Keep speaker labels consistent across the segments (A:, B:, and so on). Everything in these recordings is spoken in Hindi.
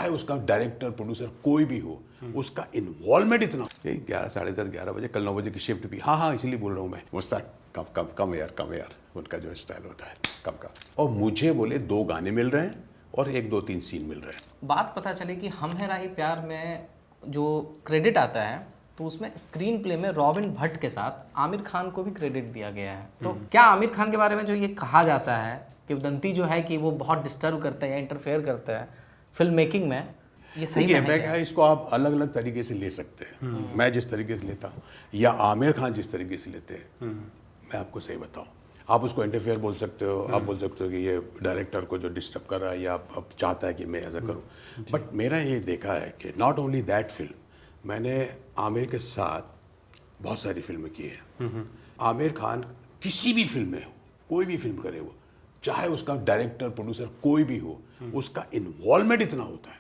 A: चाहे उसका डायरेक्टर प्रोड्यूसर कोई भी हो, उसका इन्वॉल्वमेंट इतना 11 साढ़े 10 11 बजे, कल 9 बजे की शिफ्ट भी, हाँ इसलिए बोल रहा हूँ मैं, मुश्ताक कम यार, उनका जो स्टाइल होता है कम। और मुझे बोले 2 गाने मिल रहे हैं और 1 2 3 सीन मिल रहे हैं।
B: बात पता चले कि हम है राही प्यार में जो क्रेडिट आता है तो उसमें स्क्रीन प्ले में रॉबिन भट्ट के साथ आमिर खान को भी क्रेडिट दिया गया है। तो क्या आमिर खान के बारे में जो ये कहा जाता है कि उदंती जो है कि वो बहुत डिस्टर्ब करता है या इंटरफेयर करता है फिल्म मेकिंग में, ये सही है?
A: मैं क्या, इसको आप अलग अलग तरीके से ले सकते हैं। मैं जिस तरीके से लेता हूँ या आमिर खान जिस तरीके से लेते हैं, मैं आपको सही बताऊँ, आप उसको इंटरफेयर बोल सकते हो, आप बोल सकते हो कि ये डायरेक्टर को जो डिस्टर्ब कर रहा है या अब चाहता है कि मैं ऐसा करूँ। बट मेरा ये देखा है कि नॉट ओनली दैट फिल्म, मैंने आमिर के साथ बहुत सारी फिल्में की हैं। आमिर खान किसी भी फिल्म में हो, कोई भी फिल्म करे वो, चाहे उसका डायरेक्टर प्रोड्यूसर कोई भी हो, उसका इन्वॉल्वमेंट इतना होता है।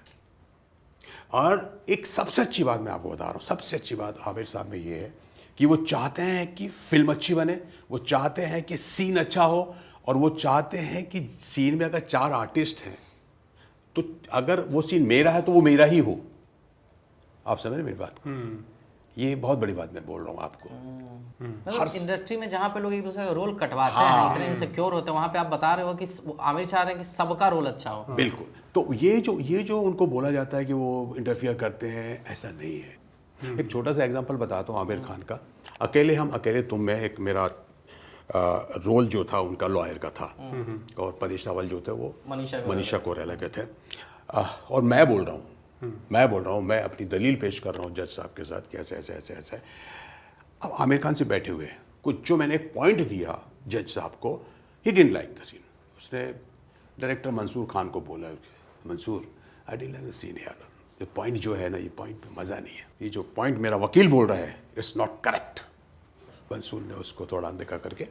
A: और एक सबसे अच्छी बात मैं आपको बता रहा हूँ, सबसे अच्छी बात आमिर साहब में ये है कि वो चाहते हैं कि फिल्म अच्छी बने, वो चाहते हैं कि सीन अच्छा हो, और वो चाहते हैं कि सीन में अगर 4 आर्टिस्ट हैं तो अगर वो सीन मेरा है तो वो मेरा ही हो। आप समझ रहे मेरी बात को? ये बहुत बड़ी बात मैं बोल रहा हूँ आपको।
B: मतलब इंडस्ट्री में जहाँ पे लोग एक दूसरे का रोल कटवाते हैं, इतने इनसिक्योर होते हैं, वहाँ पे आप बता रहे हो कि आमिर चाह रहे हैं कि सबका रोल अच्छा हो।
A: बिल्कुल। तो ये जो उनको बोला जाता है कि वो इंटरफियर करते हैं, ऐसा नहीं है। एक छोटा सा एग्जांपल बताता हूँ आमिर खान का। अकेले तुम में एक मेरा रोल जो था उनका लॉयर का था, और परेश रावल जो थे वो मनीषा कोइराला के थे। और मैं बोल रहा हूँ, मैं अपनी दलील पेश कर रहा हूँ जज साहब के साथ कि ऐसे। अब आमिर खान से बैठे हुए कुछ जो मैंने एक पॉइंट दिया जज साहब को, he didn't like the scene. उसने डायरेक्टर मंसूर खान को बोला, Mansoor I didn't like the scene यार, ये पॉइंट जो है ना, ये पॉइंट पे मज़ा नहीं है, ये जो पॉइंट मेरा वकील बोल रहा है इट्स नॉट करेक्ट। मंसूर ने उसको थोड़ा अनदेखा करके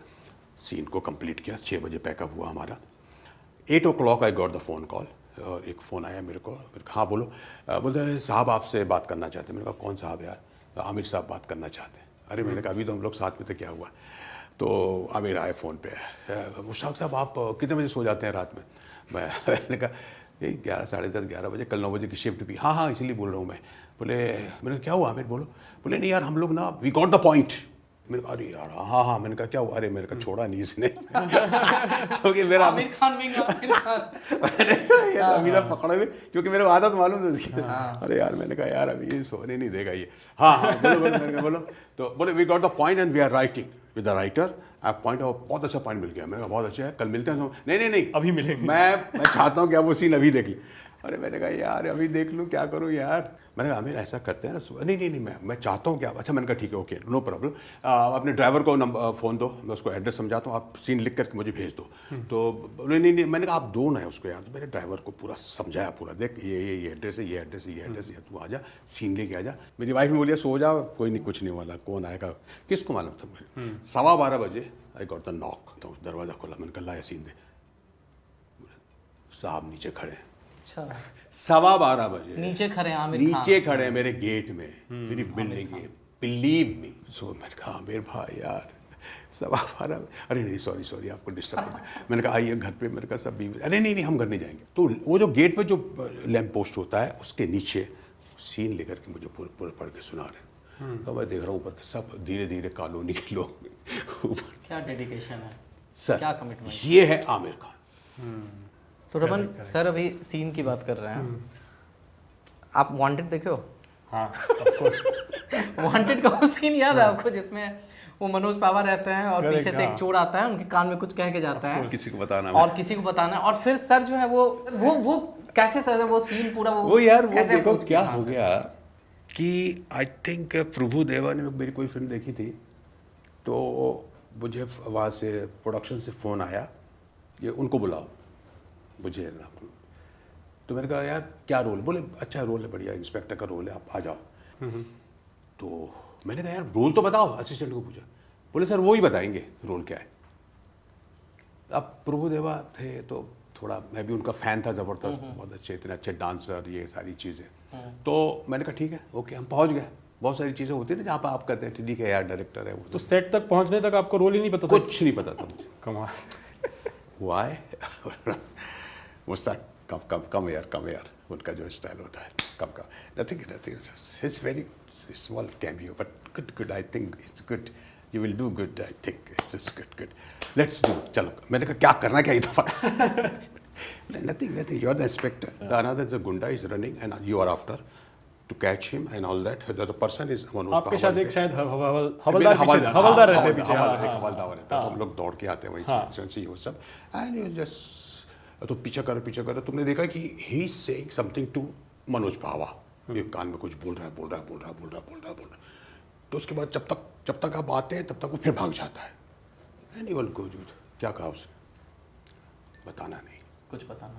A: सीन को कंप्लीट किया। 6 बजे पैकअप हुआ हमारा। 8 o'clock I got the phone call, और एक फ़ोन आया मेरे को। हाँ बोलो। बोलते हैं साहब आपसे बात करना चाहते हैं। मैंने कहा कौन साहब यार? आमिर साहब बात करना चाहते हैं। अरे मैंने कहा अभी तो हम लोग साथ में थे, क्या हुआ? तो आमिर आए फ़ोन पे, मुश्ताक साहब आप कितने बजे सो जाते हैं रात में? मैंने कहा 11 साढ़े 10 11 बजे, कल 9 बजे की शिफ्ट भी, हाँ इसलिए बोल रहा हूँ मैं। बोले, मैंने कहा क्या हुआ आमिर बोलो? बोले नहीं यार हम लोग ना वी गॉट द पॉइंट। मैंने कहा अरे यार हाँ। मैंने कहा क्या हुआ? अरे मैंने कहा छोड़ा नहीं इसने। क्योंकि मेरा
B: आमिर खान
A: मैंने अमीरा पकड़े हुए, क्योंकि मेरे को आदत मालूम था उसकी। अरे यार मैंने कहा यार अभी ये सोने नहीं देगा ये। हाँ बोलो। मैंने कहा बोलो। तो बोले we got the point and we are writing with the writer. आप पॉइंट, बहुत अच्छा पॉइंट मिल गया। मैंने कहा बहुत अच्छा है, कल मिलते हैं। नहीं
C: अभी मिलेंगे।
A: मैं चाहता हूँ कि आप वो सीन अभी देख लें। अरे मैंने कहा यार अभी देख लूँ, क्या करूँ यार? मैंने कहा आमिर ऐसा करते हैं ना। नहीं मैं चाहता हूँ कि आप, अच्छा मैंने कहा ठीक है ओके नो प्रॉब्लम, अपने ड्राइवर को नंबर फ़ोन दो, मैं उसको एड्रेस समझाता हूँ, आप सीन लिख करके मुझे भेज दो। तो नहीं मैंने कहा आप दो ना है उसको यार। तो मैंने ड्राइवर को पूरा समझाया, पूरा देख ये एड्रेस है, ये एड्रेस है, तू आ जा, सीन लेके आ जा। मेरी वाइफ ने बोलिया सो जाओ, कोई नहीं कुछ नहीं वाला, कौन आएगा किसको मालूम था। 12:15 बजे आई गॉट द नॉक, तो दरवाज़ा खोला। मैंने कहा ला सीन दे। साहब नीचे खड़े।
B: अच्छा
A: 12:15 बजे
B: नीचे खड़े आमिर खान,
A: नीचे खड़े मेरे गेट में, मेरी बिल्डिंग के, बिलीव मी। सो मैंने कहा आमिर भाई यार 12:15, अरे नहीं सॉरी आपको डिस्टर्ब कर दिया। मैंने कहा आइए घर पे। मैंने कहा सब भी, अरे नहीं हम घर नहीं जाएंगे। तो वो जो गेट पे जो लैंप पोस्ट होता है उसके नीचे सीन लेकर के मुझे पूरे पढ़ के सुना रहे। तो मैं देख रहा हूँ ऊपर के सब धीरे धीरे कॉलोनी के लोग ऊपर।
B: क्या डेडिकेशन है
A: सर,
B: क्या कमिटमेंट,
A: ये है आमिर खान।
B: तो रमन सर अभी सीन की बात कर रहे हैं, आप वांटेड देखे हो?
C: हाँ ऑफ कोर्स।
B: वांटेड का वो सीन याद है आपको जिसमें वो मनोज पावा रहते हैं और पीछे से एक चोर आता है, उनके कान में कुछ कह के जाता है,
A: किसी को बताना
B: और किसी को बताना, और फिर सर जो है वो कैसे सर वो सीन पूरा वो
A: यार वो
B: कैसे
A: देखो
B: approach
A: क्या
B: किया?
A: हो गया कि आई थिंक प्रभु देवा ने मेरी कोई फिल्म देखी थी, तो मुझे वहाँ से प्रोडक्शन से फ़ोन आया, ये उनको बुलाओ मुझे ना। तो मैंने कहा यार क्या रोल? बोले अच्छा रोल है, बढ़िया इंस्पेक्टर का रोल है, आप आ जाओ। तो मैंने कहा यार रोल तो बताओ, असिस्टेंट को पूछा। बोले सर वो ही बताएंगे रोल क्या है। अब प्रभु देवा थे तो थोड़ा मैं भी उनका फ़ैन था ज़बरदस्त, बहुत अच्छे, इतने अच्छे डांसर, ये सारी चीज़ें। तो मैंने कहा ठीक है ओके, हम पहुँच गए। बहुत सारी चीज़ें होती है ना जहाँ पर आप कहते हैं ठीक है यार डायरेक्टर है वो।
C: तो सेट तक पहुंचने तक आपको रोल ही नहीं पता था?
A: कुछ नहीं पता था मुझे।
C: कमाल।
A: वाई मुश्ताक कम यार उनका जो स्टाइल होता है कम का nothing it's very small cameo but good I think it's good you will do good I think it's good let's do चलो मैंने कहा क्या करना क्या दफा nothing you're the inspector another the gunda is running and you are after to catch him and all that the person is
C: आपके साथ एक शायद हवलदार रहते हैं पीछे।
A: हवलदार रहता है तो हम लोग दौड़ के आते हैं वहीं से वो सब एंड यू जस्ट तो पीछा करो तुमने देखा कि he is saying something to Manoj Pahwa ये कान में कुछ बोल रहा है तो उसके बाद जब तक आप आते हैं तब तक वो फिर भाग जाता है एंड यू विल गो क्या कहा उसने बताना नहीं
B: कुछ बताना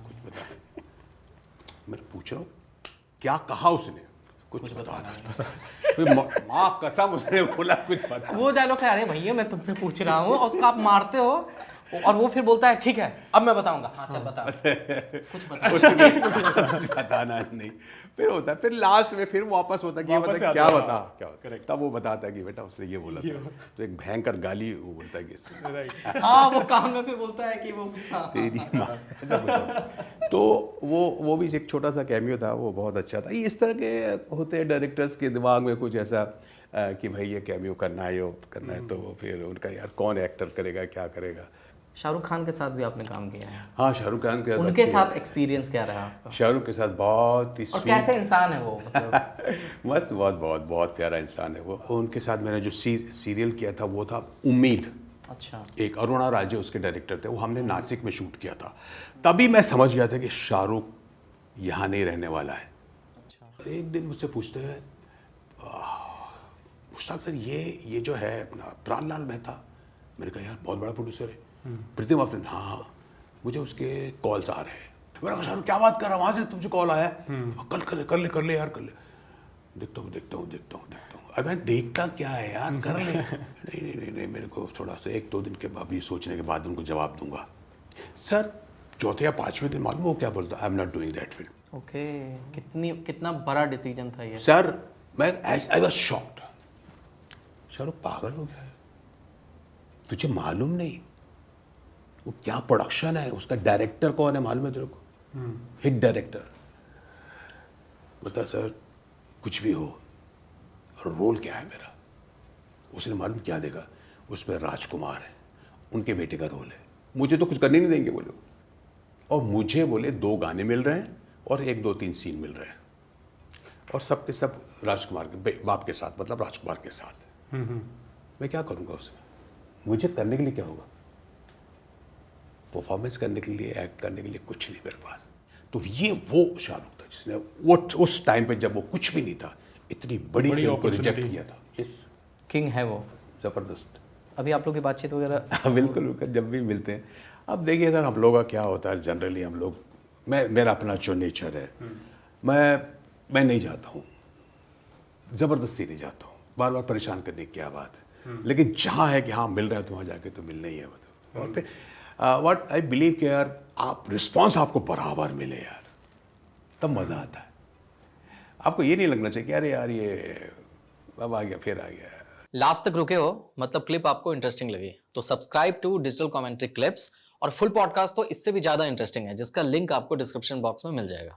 A: मैं पूछ रहा हूँ क्या कहा उसने कुछ बताना नहीं माँ कसम उसने बोला कुछ बता
B: वो डायलॉग है, अरे भैया मैं तुमसे पूछ रहा हूँ और उसका आप मारते हो और वो फिर बोलता है ठीक है अब मैं बताऊंगा। हाँ चल बता कुछ बता
A: उसने कुछ बताना नहीं फिर होता है फिर लास्ट में फिर वापस होता है कि ये
C: वापस
A: बता
C: से
A: क्या
C: आता है।
A: बता क्या
C: Correct.
A: तब वो बताता है कि बेटा उसने ये बोला था तो एक भयंकर गाली वो बोलता है कि इसने
C: राइट।
B: हाँ वो कान में फिर बोलता है कि वो
A: तेरी माँ ऐसा कुछ होता है। तो वो भी एक छोटा सा कैमियो था वो बहुत अच्छा था। ये इस तरह के होते हैं डायरेक्टर्स के दिमाग में कुछ ऐसा कि भाई ये कैमियो करना है तो वो फिर उनका यार कौन एक्टर करेगा क्या करेगा।
B: शाहरुख खान के साथ भी आपने काम किया है,
A: हाँ शाहरुख खान के
B: उनके साथ एक्सपीरियंस क्या रहा आपका
A: शाहरुख के साथ बहुत ही
B: और
A: sweet,
B: कैसे इंसान है वो मतलब
A: मस्त बहुत प्यारा इंसान है वो। उनके साथ मैंने जो सीरियल किया था वो था उम्मीद।
B: अच्छा
A: एक अरुणा राजे उसके डायरेक्टर थे वो हमने नासिक में शूट किया था तभी मैं समझ गया था कि शाहरुख यहाँ नहीं रहने वाला है।
B: अच्छा
A: एक दिन मुझसे पूछते हैं मुश्ताक सर ये जो है अपना प्राणलाल मेहता। मैंने कहा यार बहुत बड़ा प्रोड्यूसर है प्रीतम आफ्टर हाँ मुझे उसके कॉल्स आ रहे हैं। मैंने कहा शाहरुख क्या बात कर रहा वहाँ से तुमसे कॉल आया कल कर ले यार कर ले। देखता हूँ अरे मैं देखता क्या है यार कर ले नहीं मेरे को थोड़ा सा 1-2 दिन के बाद भी सोचने के बाद उनको जवाब दूंगा। सर चौथे या 5वें दिन मालूम वो क्या बोलता I am not doing that film.
B: Okay कितना बड़ा डिसीजन था ये।
A: सर मैं आई वाज शॉक्ड। शाहरुख पागल हो गया है तुझे मालूम नहीं वो क्या प्रोडक्शन है उसका डायरेक्टर कौन है मालूम है तेरे को हिट डायरेक्टर। बता सर कुछ भी हो रोल क्या है मेरा। उसने मालूम क्या देखा उसमें राजकुमार है उनके बेटे का रोल है मुझे तो कुछ करने नहीं देंगे बोले और मुझे बोले 2 गाने मिल रहे हैं और 1-2-3 सीन मिल रहे हैं और सब के सब राजकुमार के बाप के साथ मतलब राजकुमार के साथ। मैं क्या करूँगा उसमें मुझे करने के लिए क्या होगा परफॉर्मेंस करने के लिए एक्ट करने के लिए कुछ नहीं मेरे पास। तो ये वो शाहरुख था जिसने वो उस टाइम पे जब वो कुछ भी नहीं था इतनी बड़ी फिल्म को रिजेक्ट किया था। यस
B: किंग है वो
A: ज़बरदस्त।
B: अभी आप लोग की बातचीत वगैरह
A: बिल्कुल जब भी मिलते हैं। अब देखिए सर हम लोग का क्या होता है जनरली हम लोग मेरा अपना जो नेचर है मैं नहीं जाता हूँ ज़बरदस्ती नहीं जाता हूँ बार बार परेशान करने की क्या बात है। लेकिन जहाँ है कि हाँ मिल रहा है तो वहाँ जाके तो मिलना ही है मतलब। और फिर व्हाट आई बिलीव कि यार आप रिस्पॉन्स आपको बराबर मिले यार तब मज़ा आता है। आपको ये नहीं लगना चाहिए कि अरे यार ये अब आ गया फिर आ गया।
B: लास्ट तक रुके हो मतलब क्लिप आपको इंटरेस्टिंग लगी तो subscribe to digital commentary clips और फुल पॉडकास्ट तो इससे भी ज्यादा इंटरेस्टिंग है जिसका लिंक आपको डिस्क्रिप्शन बॉक्स में मिल जाएगा।